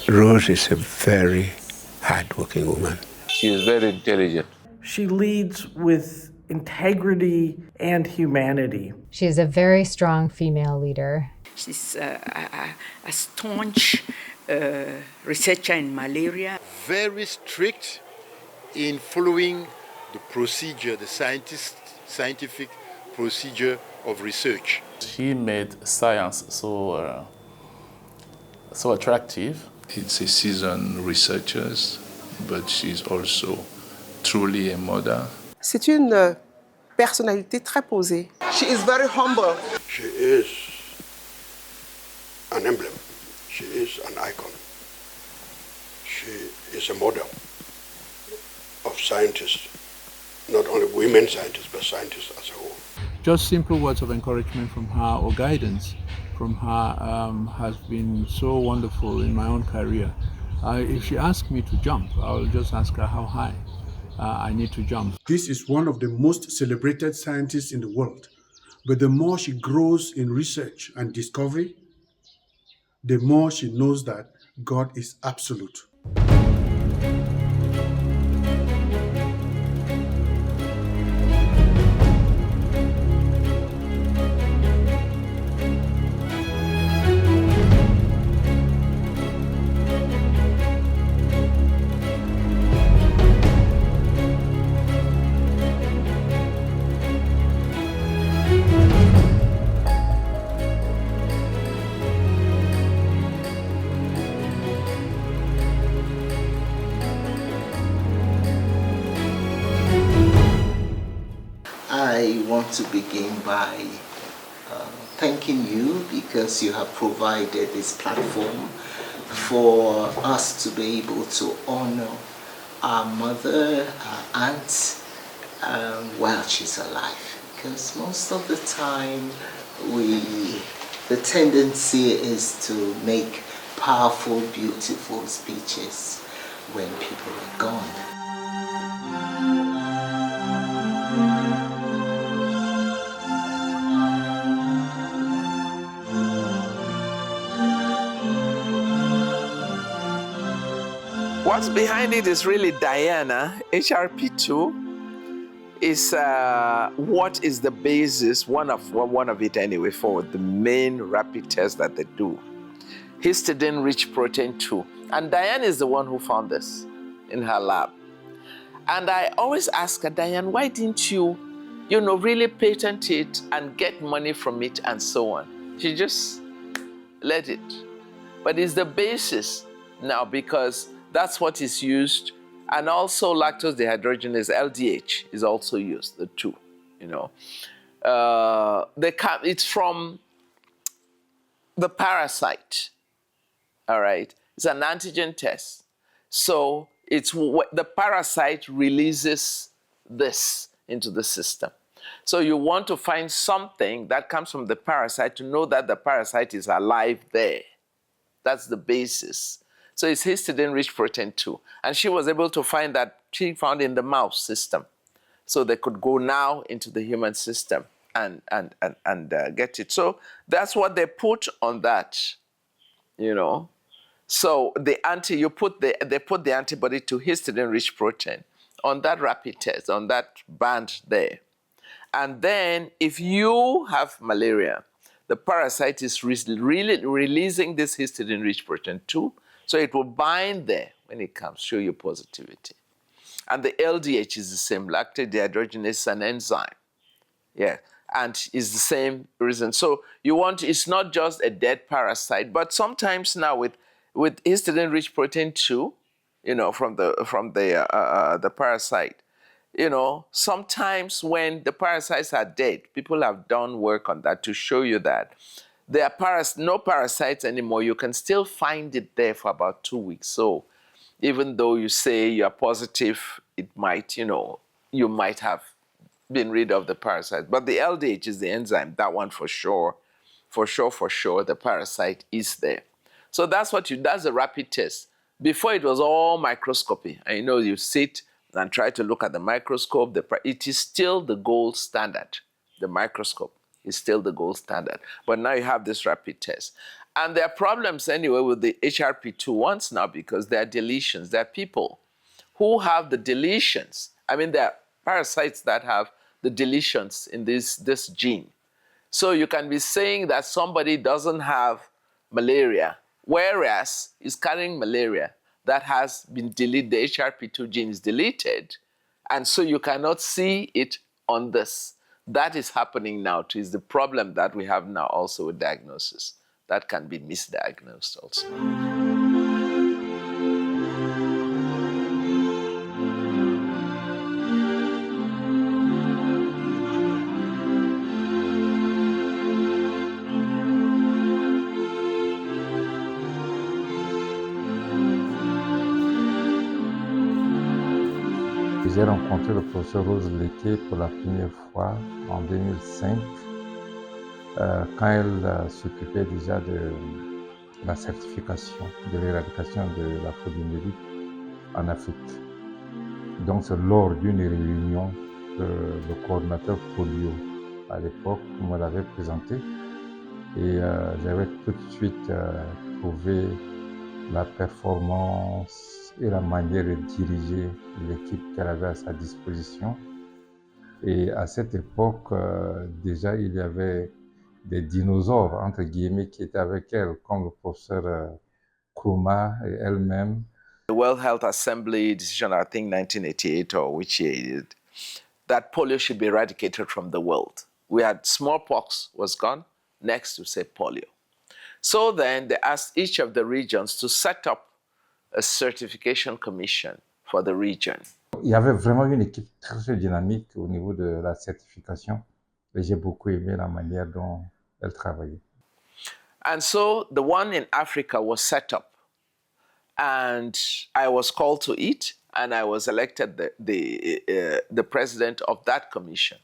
Rose is a very hardworking woman. She is very intelligent. She leads with integrity and humanity. She is a very strong female leader. She's a staunch researcher in malaria. Very strict in following the procedure, the scientific procedure of research. She made science so attractive. It's a seasoned researcher, but she's also truly a mother. C'est une personnalité très posée. She is very humble. She is an emblem. She is an icon. She is a model of scientists, not only women scientists, but scientists as a whole. Just simple words of encouragement from her or guidance from her has been so wonderful in my own career. If she asks me to jump, I'll just ask her how high I need to jump. This is one of the most celebrated scientists in the world. But the more she grows in research and discovery, the more she knows that God is absolute. I want to begin by thanking you because you have provided this platform for us to be able to honor our mother, our aunt, while she's alive. Because most of the time, the tendency is to make powerful, beautiful speeches when people are gone. What's behind it is really Diana. HRP2 is what is the basis, one of it anyway, for the main rapid test that they do. Histidine-rich protein 2. And Diane is the one who found this in her lab. And I always ask her, Diane, why didn't you, really patent it and get money from it and so on? She just let it. But it's the basis now because that's what is used. And also lactose dehydrogenase, LDH, is also used, the two, It's from the parasite, all right? It's an antigen test. So it's the parasite releases this into the system. So you want to find something that comes from the parasite to know that the parasite is alive there. That's the basis. So it's histidine-rich protein 2. And she was able to find that she found in the mouse system. So they could go now into the human system and get it. So that's what they put on that, So they put the antibody to histidine-rich protein on that rapid test, on that band there. And then if you have malaria, the parasite is really releasing this histidine-rich protein 2. So it will bind there when it comes, show you positivity. And the LDH is the same, lactate dehydrogenase is an enzyme. Yeah, and it's the same reason. So it's not just a dead parasite, but sometimes now with histidine-rich protein 2, from the parasite, sometimes when the parasites are dead, people have done work on that to show you that there are no parasites anymore. You can still find it there for about 2 weeks. So even though you say you're positive, it might, you might have been rid of the parasite. But the LDH is the enzyme, that one for sure, the parasite is there. So that's a rapid test. Before it was all microscopy. And you sit and try to look at the microscope. It is still the gold standard, the microscope is still the gold standard. But now you have this rapid test. And there are problems anyway with the HRP2 ones now because there are deletions. There are people who have the deletions. I mean, there are parasites that have the deletions in this gene. So you can be saying that somebody doesn't have malaria, whereas is carrying malaria that has been deleted, the HRP2 gene is deleted, and so you cannot see it on this. That is happening now too, is the problem that we have now also with diagnosis. That can be misdiagnosed also. J'ai rencontré le professeur Rose Leke pour la première fois en 2005, quand elle s'occupait déjà de la certification, de l'éradication de la poliomyélite en Afrique. Donc c'est lors d'une réunion que le coordinateur polio à l'époque me l'avait présenté et j'avais tout de suite trouvé la performance et la manière de diriger l'équipe qu'elle avait à sa disposition. Et à cette époque, déjà, il y avait des dinosaures, entre guillemets, qui étaient avec elle, comme le professeur Kruma et elle-même. The World Health Assembly decision, I think 1988 or which year it is, that polio should be eradicated from the world. We had smallpox was gone, next we say polio. So then they asked each of the regions to set up a certification commission for the region. Il y avait vraiment une équipe très dynamique au niveau de la certification et j'ai beaucoup aimé la manière dont elle travaillait. And so the one in Africa was set up and I was called to it and I was elected the president of that commission.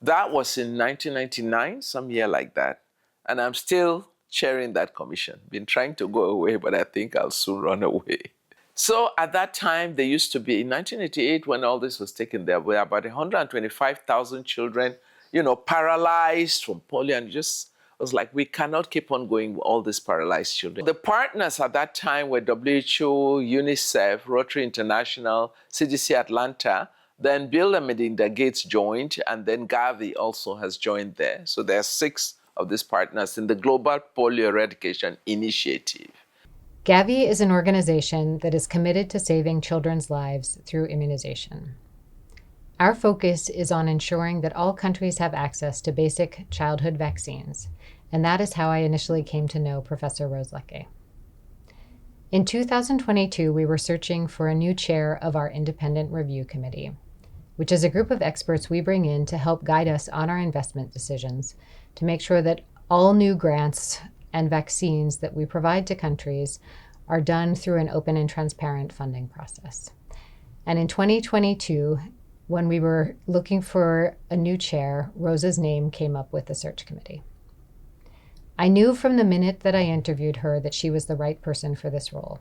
That was in 1999, some year like that. And I'm still chairing that commission. Been trying to go away, but I think I'll soon run away. So at that time, there used to be, in 1988, when all this was taken, there were about 125,000 children, paralyzed from polio, and just was like, we cannot keep on going with all these paralyzed children. The partners at that time were WHO, UNICEF, Rotary International, CDC Atlanta, then Bill and Melinda Gates joined, and then Gavi also has joined there. So there are 6 of these partners in the Global Polio Eradication Initiative. Gavi is an organization that is committed to saving children's lives through immunization. Our focus is on ensuring that all countries have access to basic childhood vaccines, and that is how I initially came to know Professor Rose Leke. In 2022, we were searching for a new chair of our independent review committee, which is a group of experts we bring in to help guide us on our investment decisions to make sure that all new grants and vaccines that we provide to countries are done through an open and transparent funding process. And in 2022, when we were looking for a new chair, Rosa's name came up with the search committee. I knew from the minute that I interviewed her that she was the right person for this role.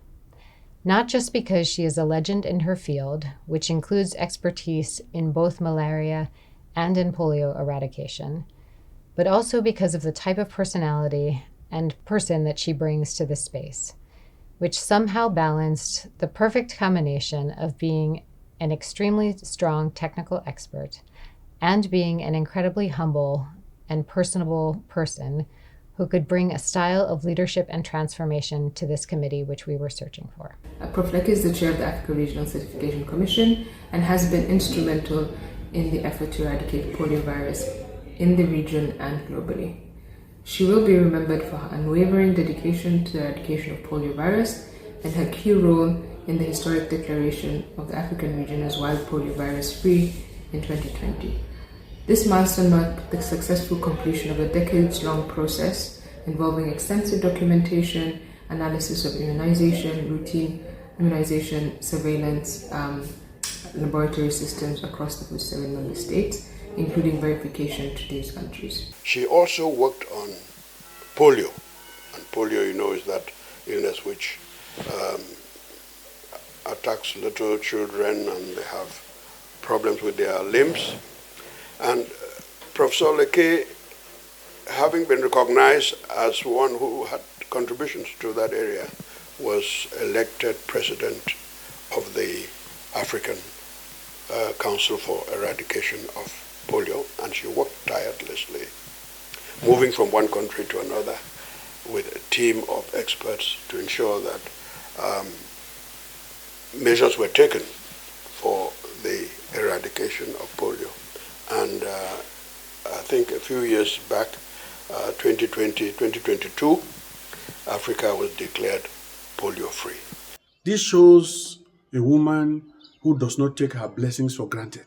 Not just because she is a legend in her field, which includes expertise in both malaria and in polio eradication, but also because of the type of personality and person that she brings to this space, which somehow balanced the perfect combination of being an extremely strong technical expert and being an incredibly humble and personable person who could bring a style of leadership and transformation to this committee, which we were searching for. Prof. Leke is the chair of the Africa Regional Certification Commission and has been instrumental in the effort to eradicate poliovirus in the region and globally. She will be remembered for her unwavering dedication to the eradication of poliovirus and her key role in the historic declaration of the African region as wild poliovirus free in 2020. This milestone marked the successful completion of a decades-long process involving extensive documentation, analysis of immunization, routine immunization, surveillance, laboratory systems across the 47 member states, including verification to these countries. She also worked on polio. And polio, is that illness which attacks little children and they have problems with their limbs. And Professor Leke having been recognized as one who had contributions to that area, was elected president of the African Council for Eradication of Polio, and she worked tirelessly, moving from one country to another with a team of experts to ensure that measures were taken for the eradication of polio. And I think a few years back, 2022, Africa was declared polio-free. This shows a woman who does not take her blessings for granted.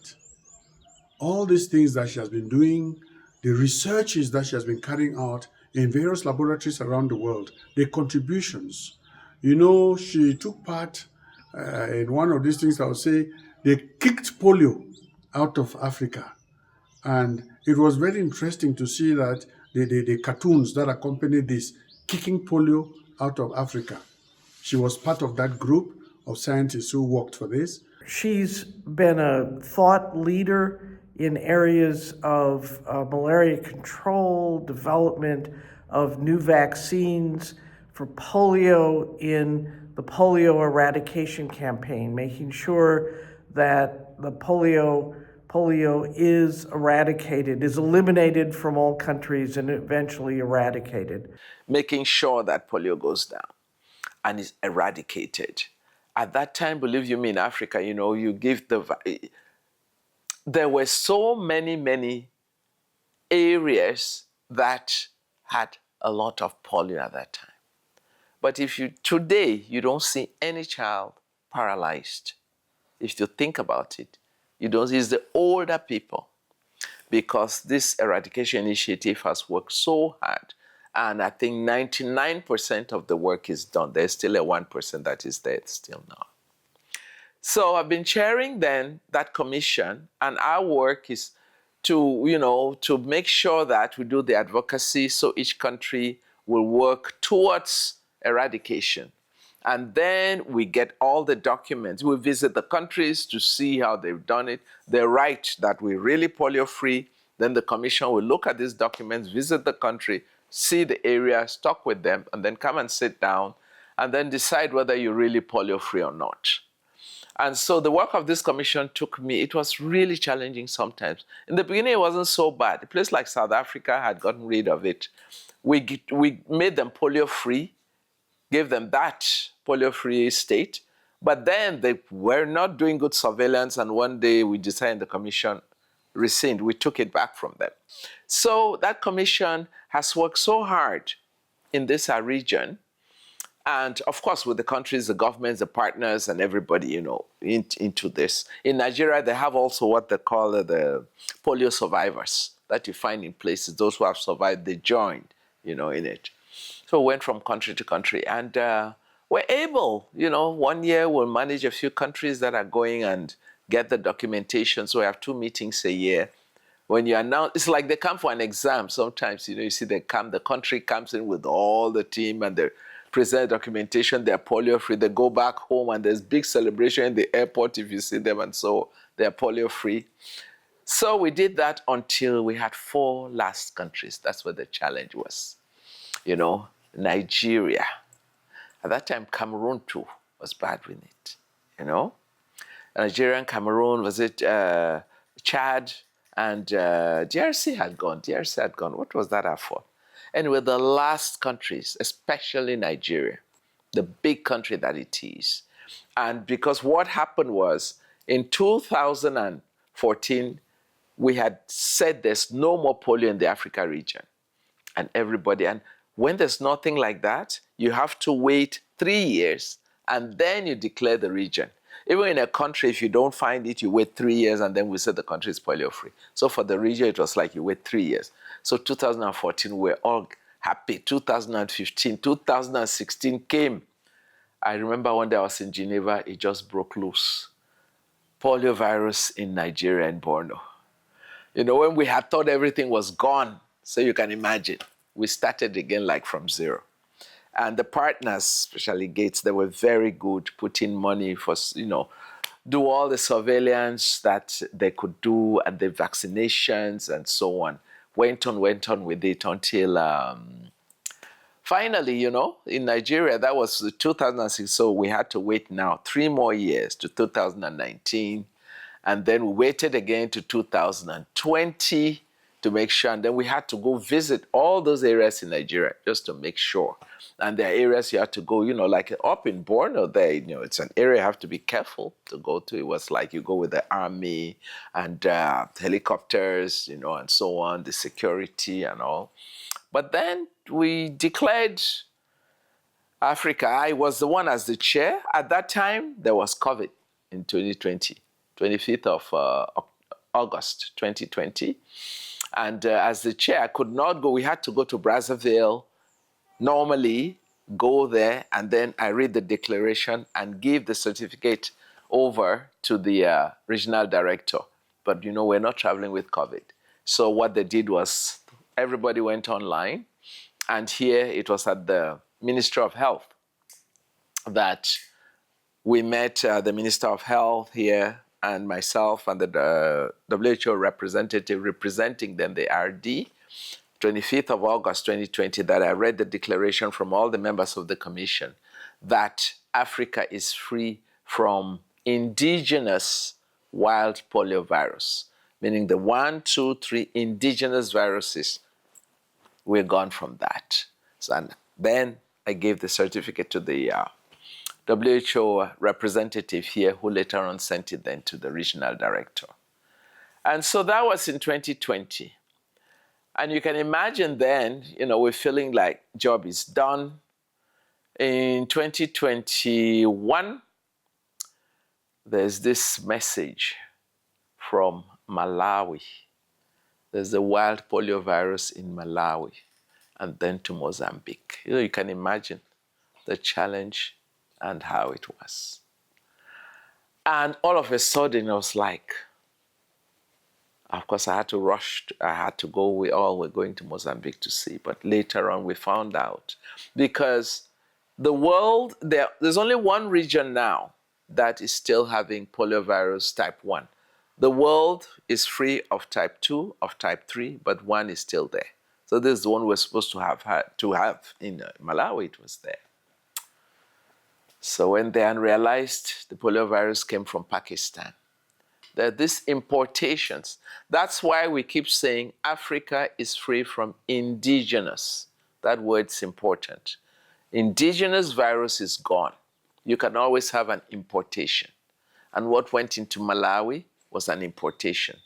All these things that she has been doing, the researches that she has been carrying out in various laboratories around the world, the contributions. You know, she took part in one of these things. I would say they kicked polio out of Africa. And it was very interesting to see that the cartoons that accompanied this, kicking polio out of Africa. She was part of that group of scientists who worked for this. She's been a thought leader in areas of malaria control, development of new vaccines for polio in the polio eradication campaign, making sure that the polio is eradicated, is eliminated from all countries and eventually eradicated. Making sure that polio goes down and is eradicated. At that time, believe you me, in Africa, you know, you give there were so many areas that had a lot of polio at that time. But today, you don't see any child paralyzed. If you think about it, you don't see, it's the older people, because this eradication initiative has worked so hard. And I think 99% of the work is done. There's still a 1% that is there still now. So I've been chairing then that commission, and our work is to make sure that we do the advocacy so each country will work towards eradication. And then we get all the documents. We visit the countries to see how they've done it. They're right that we're really polio-free. Then the commission will look at these documents, visit the country, see the area, talk with them, and then come and sit down and then decide whether you're really polio-free or not. And so the work of this commission it was really challenging sometimes. In the beginning, it wasn't so bad. A place like South Africa had gotten rid of it. We made them polio-free, gave them that polio-free state, but then they were not doing good surveillance, and one day we decided the commission rescind. We took it back from them. So that commission has worked so hard in this region, and of course with the countries, the governments, the partners, and everybody, into this. In Nigeria, they have also what they call the polio survivors that you find in places. Those who have survived, they joined, in it. So we went from country to country, and we're able, 1 year we'll manage a few countries that are going and get the documentation. So we have 2 meetings a year. When you announce, it's like they come for an exam sometimes, you see the country comes in with all the team and they present documentation, they're polio-free, they go back home and there's big celebration in the airport if you see them, and so they're polio-free. So we did that until we had 4 last countries. That's where the challenge was. Nigeria. At that time, Cameroon too was bad with it, Nigeria and Cameroon, was it Chad, and DRC had gone. What was that for? Anyway, the last countries, especially Nigeria, the big country that it is. And because what happened was, in 2014, we had said there's no more polio in the Africa region. And when there's nothing like that, you have to wait 3 years, and then you declare the region. Even in a country, if you don't find it, you wait 3 years, and then we say the country is polio-free. So for the region, it was like you wait 3 years. So 2014, we're all happy. 2015, 2016 came. I remember one day I was in Geneva, it just broke loose. Polio virus in Nigeria and Borno. When we had thought everything was gone, so you can imagine, we started again like from zero. And the partners, especially Gates, they were very good, putting money for, do all the surveillance that they could do and the vaccinations and so on. went on with it until finally, in Nigeria, that was 2006, so we had to wait now 3 more years to 2019, and then we waited again to 2020 to make sure, and then we had to go visit all those areas in Nigeria just to make sure. And there are areas you have to go, like up in Borno there, it's an area you have to be careful to go to. It was like you go with the army and helicopters, and so on, the security and all. But then we declared Africa. I was the one as the chair. At that time, there was COVID in 2020, 25th of August 2020. And as the chair, I could not go. We had to go to Brazzaville, normally go there, and then I read the declaration and give the certificate over to the regional director. But, we're not traveling with COVID. So what they did was everybody went online, and here it was at the Ministry of Health that we met the Minister of Health here and myself and the WHO representative representing then the RD, 25th of August 2020, that I read the declaration from all the members of the commission that Africa is free from indigenous wild poliovirus, meaning the 1, 2, 3 indigenous viruses. We're gone from that. So, and then I gave the certificate to the WHO representative here, who later on sent it then to the regional director. And so that was in 2020. And you can imagine then, we're feeling like job is done. In 2021, there's this message from Malawi. There's a wild poliovirus in Malawi, and then to Mozambique. You can imagine the challenge and how it was. And all of a sudden, I was like, of course, I had to rush. I had to go. We all were going to Mozambique to see. But later on, we found out, because the world, there's only one region now that is still having poliovirus type 1. The world is free of type 2, of type 3, but 1 is still there. So this is the one we're supposed to have in Malawi. It was there. So when they realized the poliovirus came from Pakistan, there are these importations. That's why we keep saying Africa is free from indigenous. That word's important. Indigenous virus is gone. You can always have an importation. And what went into Malawi was an importation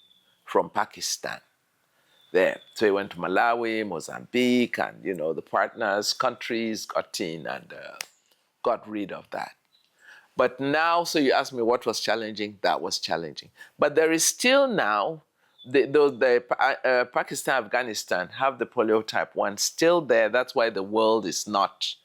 from Pakistan. There. So it went to Malawi, Mozambique, and the partners, countries got in and got rid of that. But now, so you asked me what was challenging, that was challenging. But there is still now, Pakistan, Afghanistan have the polio type 1 still there. That's why the world is not,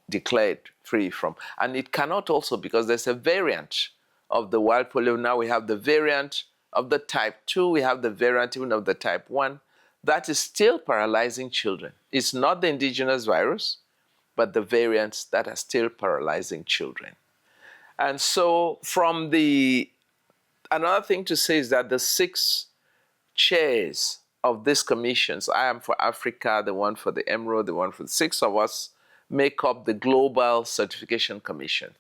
declared free from. And it cannot also, because there's a variant of the wild polio. Now we have the variant of the type 2. We have the variant even of the type 1. That is still paralyzing children. It's not the indigenous virus, but the variants that are still paralyzing children. And so another thing to say is that the 6 chairs of these commissions, I am for Africa, the one for the Emerald, the one for the 6 of us, make up the Global Certification Commission.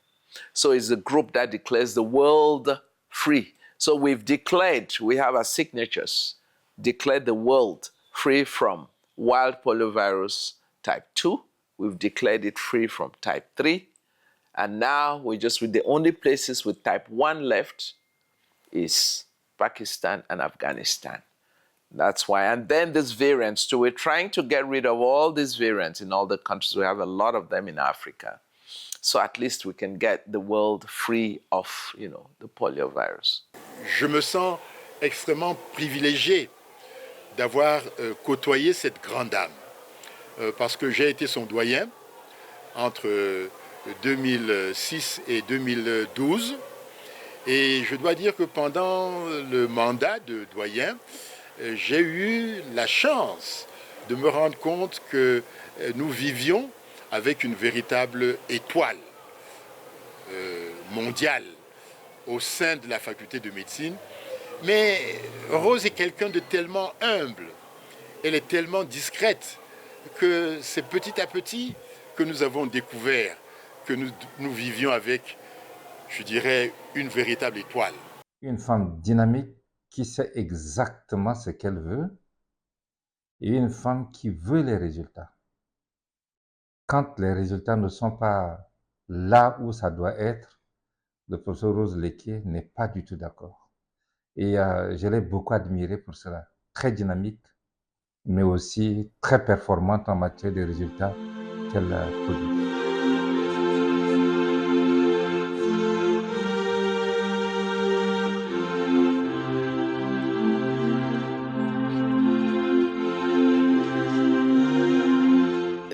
So it's a group that declares the world free. So we've declared, we have our signatures, declared the world free from wild poliovirus type 2. We've declared it free from type 3. And now with the only places with type 1 left is Pakistan and Afghanistan. That's why. And then these variants too. We're trying to get rid of all these variants in all the countries. We have a lot of them in Africa. So at least we can get the world free of, the poliovirus. Je me sens extrêmement privilégié d'avoir côtoyé cette grande dame. Parce que j'ai été son doyen entre 2006 et 2012. Et je dois dire que pendant le mandat de doyen, j'ai eu la chance de me rendre compte que nous vivions avec une véritable étoile mondiale au sein de la faculté de médecine, Mais Rose est quelqu'un de tellement humble, elle est tellement discrète que c'est petit à petit que nous avons découvert que nous vivions avec, je dirais, une véritable étoile. Une femme dynamique qui sait exactement ce qu'elle veut et une femme qui veut les résultats. Quand les résultats ne sont pas là où ça doit être, le professeur Rose Leke n'est pas du tout d'accord. Et je l'ai beaucoup admiré pour cela. Très dynamique, mais aussi très performante en matière de résultats qu'elle produit.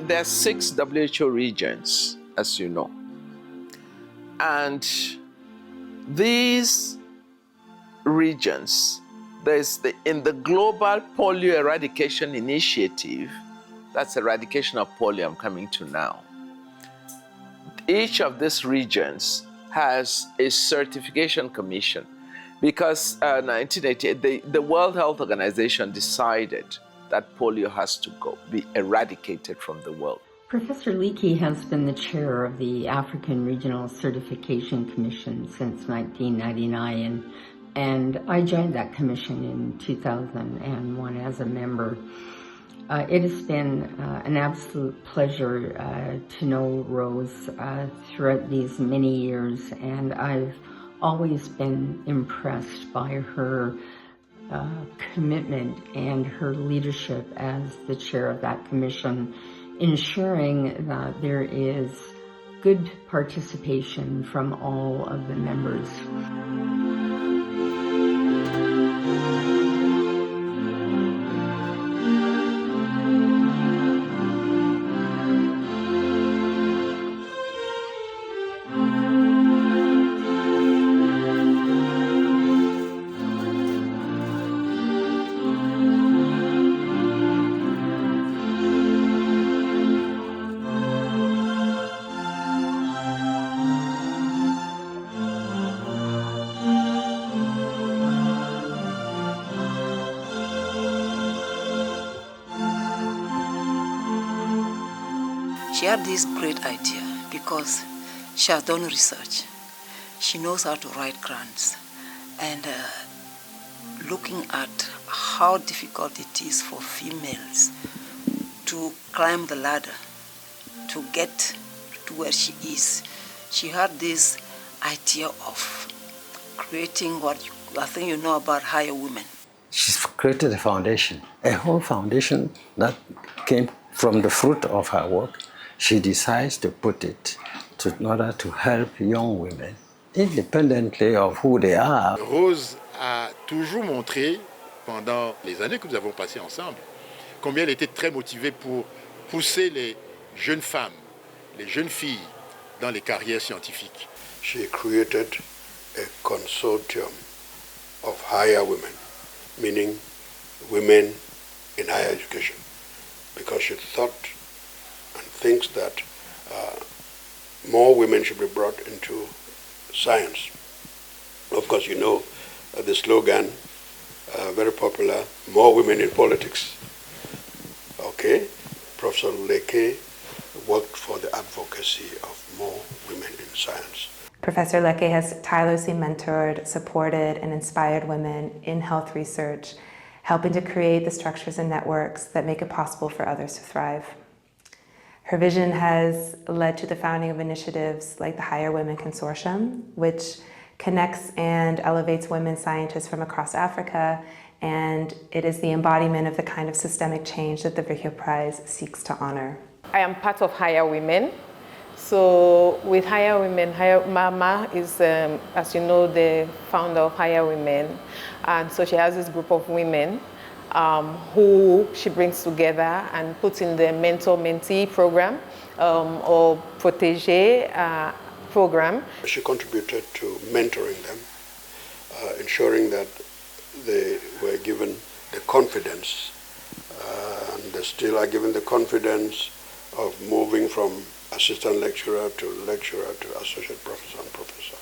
There are 6 WHO regions, as you know. And these regions, in the Global Polio Eradication Initiative, that's eradication of polio I'm coming to now. Each of these regions has a certification commission because 1988, the World Health Organization decided that polio has to be eradicated from the world. Professor Leke has been the chair of the African Regional Certification Commission since 1999, and I joined that commission in 2001 as a member. It has been an absolute pleasure to know Rose throughout these many years, and I've always been impressed by her commitment and her leadership as the chair of that commission, ensuring that there is good participation from all of the members. She had this great idea because she has done research. She knows how to write grants. And looking at how difficult it is for females to climb the ladder, to get to where she is, she had this idea of creating what I think you know about Higher Women. She's created a foundation, a whole foundation that came from the fruit of her work. She decides to put it in order to help young women, independently of who they are. Rose a toujours montré, pendant les années que nous avons passées ensemble, combien elle était très motivée pour pousser les jeunes femmes, les jeunes filles dans les carrières scientifiques. She created a consortium of higher women, meaning women in higher education, because she thought and thinks that more women should be brought into science. Of course, you know the slogan, very popular, more women in politics. Okay, Professor Leke worked for the advocacy of more women in science. Professor Leke has tirelessly mentored, supported, and inspired women in health research, helping to create the structures and networks that make it possible for others to thrive. Her vision has led to the founding of initiatives like the Higher Women Consortium, which connects and elevates women scientists from across Africa, and it is the embodiment of the kind of systemic change that the Virchow Prize seeks to honor. I am part of Higher Women. So with Higher Women, Mama is, as you know, the founder of Higher Women. And so she has this group of women who she brings together and puts in the mentor-mentee program or protégé program. She contributed to mentoring them, ensuring that they were given the confidence, and they still are given the confidence of moving from assistant lecturer to associate professor and professor.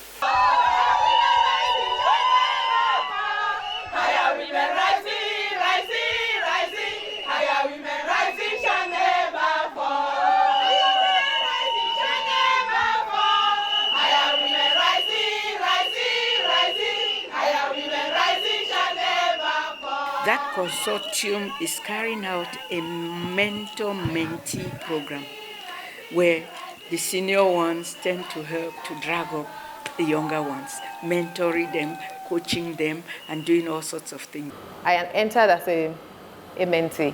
women rising, rising, rising. Higher women rising shall never fall. Higher women rising shall never fall. Higher women rising, rising, rising. Higher women rising shall never fall. That consortium is carrying out a mentor-mentee program where the senior ones tend to help to drag up the younger ones, mentoring them, coaching them, and doing all sorts of things. I entered as a mentee.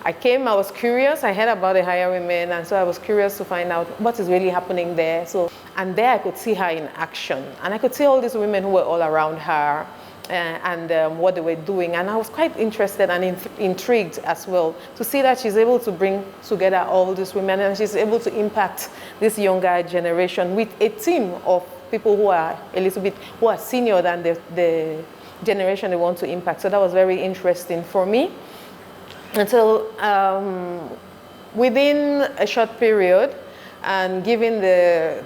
I was curious, I heard about the higher women, and so I was curious to find out what is really happening there. And there I could see her in action, and I could see all these women who were all around her, and what they were doing. And I was quite interested and intrigued as well to see that she's able to bring together all these women, and she's able to impact this younger generation with a team of people who are a little bit, who are senior than the generation they want to impact. So that was very interesting for me. Until within a short period, and given the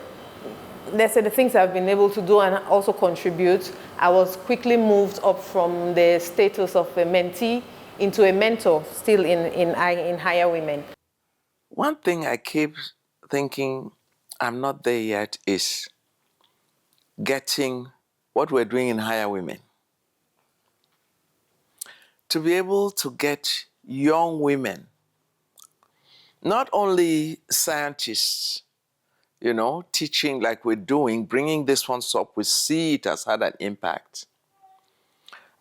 things I've been able to do and also contribute, I was quickly moved up from the status of a mentee into a mentor, still in higher women. One thing I keep thinking I'm not there yet is getting what we're doing in higher women. To be able to get young women, not only scientists, teaching like we're doing, bringing this one up, we see it has had an impact.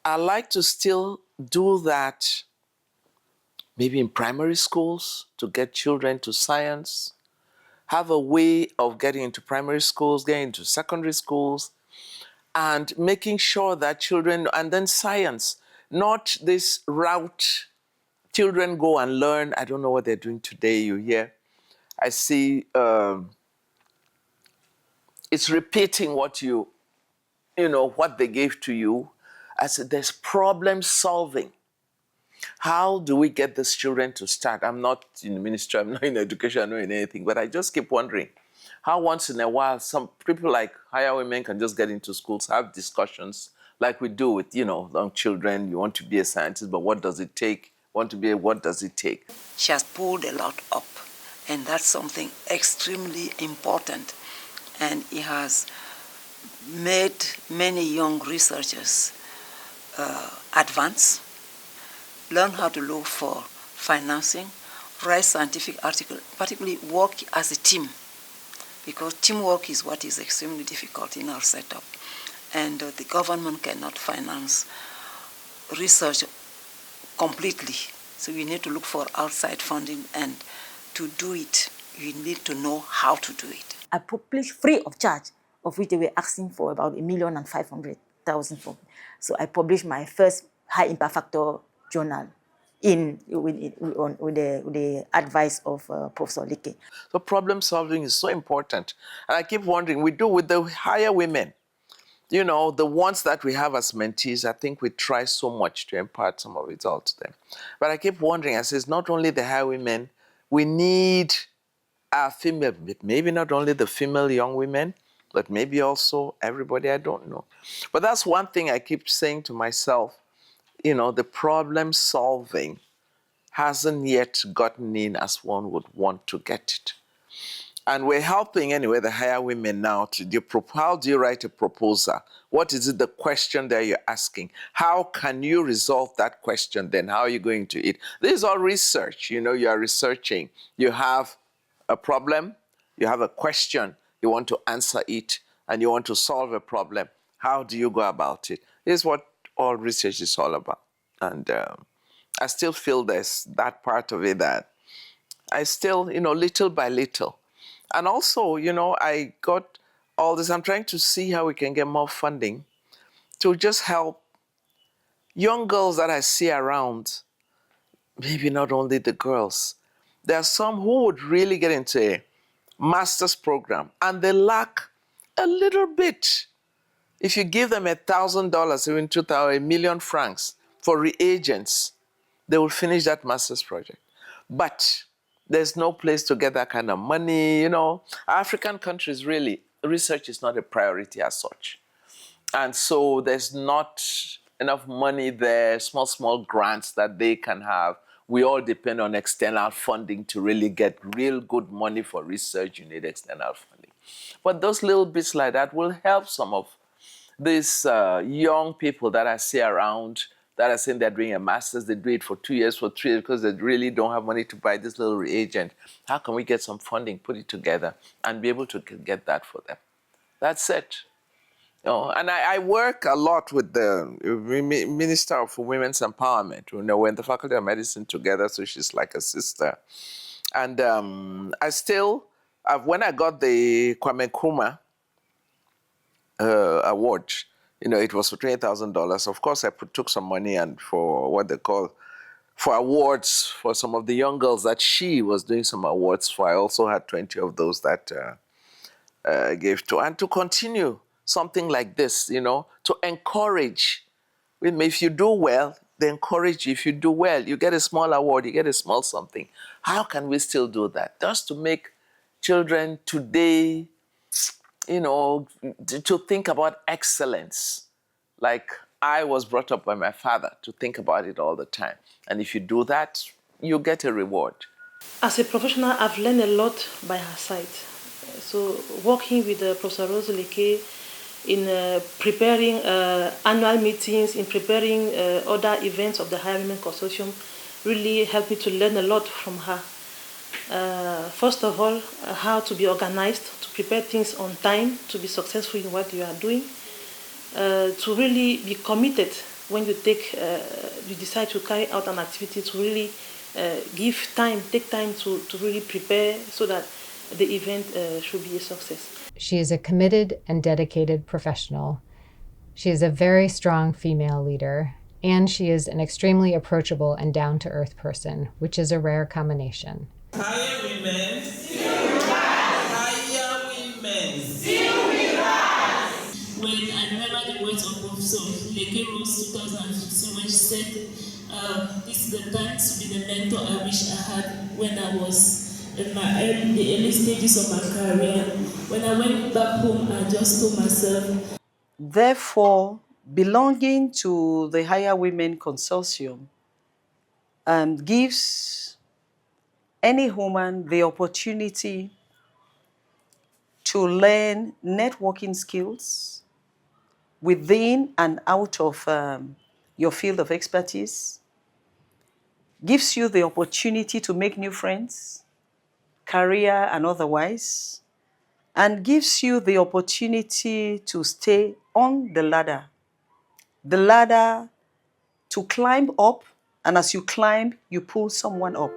I like to still do that maybe in primary schools to get children to science, have a way of getting into primary schools, getting into secondary schools, and making sure that children, and then science, not this route, children go and learn. I don't know what they're doing today, you hear. I see it's repeating what what they gave to you. I said, there's problem solving. How do we get these children to start? I'm not in the ministry, I'm not in education, I'm not in anything, but I just keep wondering how once in a while some people like higher women can just get into schools, have discussions like we do with, young children. You want to be a scientist, but what does it take? What does it take? She has pulled a lot up, and that's something extremely important. And it has made many young researchers advance, learn how to look for financing, write scientific articles, particularly work as a team, because teamwork is what is extremely difficult in our setup. And the government cannot finance research completely. So we need to look for outside funding, and to do it, you need to know how to do it. I published free of charge, of which they were asking for about 1,500,000 for. So I published my first high impact factor journal with the advice of Professor Leke. So problem solving is so important. And I keep wondering, we do with the higher women, the ones that we have as mentees, I think we try so much to impart some of it all to them. But I keep wondering, I say, it's not only the higher women, we need our female, maybe not only the female young women, but maybe also everybody, I don't know. But that's one thing I keep saying to myself, the problem solving hasn't yet gotten in as one would want to get it. And we're helping anyway the higher women now to do, how do you write a proposal? What is it, the question that you're asking? How can you resolve that question then? How are you going to it? This is all research. You are researching. You have a problem, you have a question, you want to answer it, and you want to solve a problem. How do you go about it? This is what all research is all about. And I still feel there's that part of it that I still, little by little. And also, I got all this. I'm trying to see how we can get more funding to just help young girls that I see around, maybe not only the girls. There are some who would really get into a master's program and they lack a little bit. If you give them $1,000, even 2,000, £1,000,000 for reagents, they will finish that master's project. But there's no place to get that kind of money. African countries, really, research is not a priority as such. And so there's not enough money there, small grants that they can have. We all depend on external funding to really get real good money for research. You need external funding. But those little bits like that will help some of these young people that I see around that are saying they're doing a master's, they do it for 2 years, for 3 years, because they really don't have money to buy this little reagent. How can we get some funding, put it together, and be able to get that for them? That's it. You know, and I work a lot with the Minister for Women's Empowerment. You know, we're in the Faculty of Medicine together, so she's like a sister. And I still, when I got the Kwame Nkrumah award, you know, it was for $20,000. Of course, I took some money and for what they call, for awards for some of the young girls that she was doing some awards for. I also had 20 of those that I gave to. And to continue something like this, you know, to encourage. If you do well, they encourage you. If you do well, you get a small award, you get a small something. How can we still do that? Just to make children today, you know, to think about excellence. Like I was brought up by my father to think about it all the time. And if you do that, you get a reward. As a professional, I've learned a lot by her side. So working with Professor Rose Leke in preparing annual meetings, in preparing other events of the Higher Women Consortium, really helped me to learn a lot from her. First of all, how to be organized, to prepare things on time, to be successful in what you are doing, to really be committed when you decide to carry out an activity, to really take time to really prepare so that the event should be a success. She is a committed and dedicated professional. She is a very strong female leader, and she is an extremely approachable and down-to-earth person, which is a rare combination. Higher women, higher women, still we rise. When I remember the words of Professor Leke Rose 2015, when she said, this is the time to be the mentor I wish I had when I was in the early stages of my career. When I went back home, I just told myself. Therefore, belonging to the Higher Women Consortium gives any woman the opportunity to learn networking skills within and out of your field of expertise, gives you the opportunity to make new friends, career and otherwise, and gives you the opportunity to stay on the ladder to climb up, and as you climb, you pull someone up.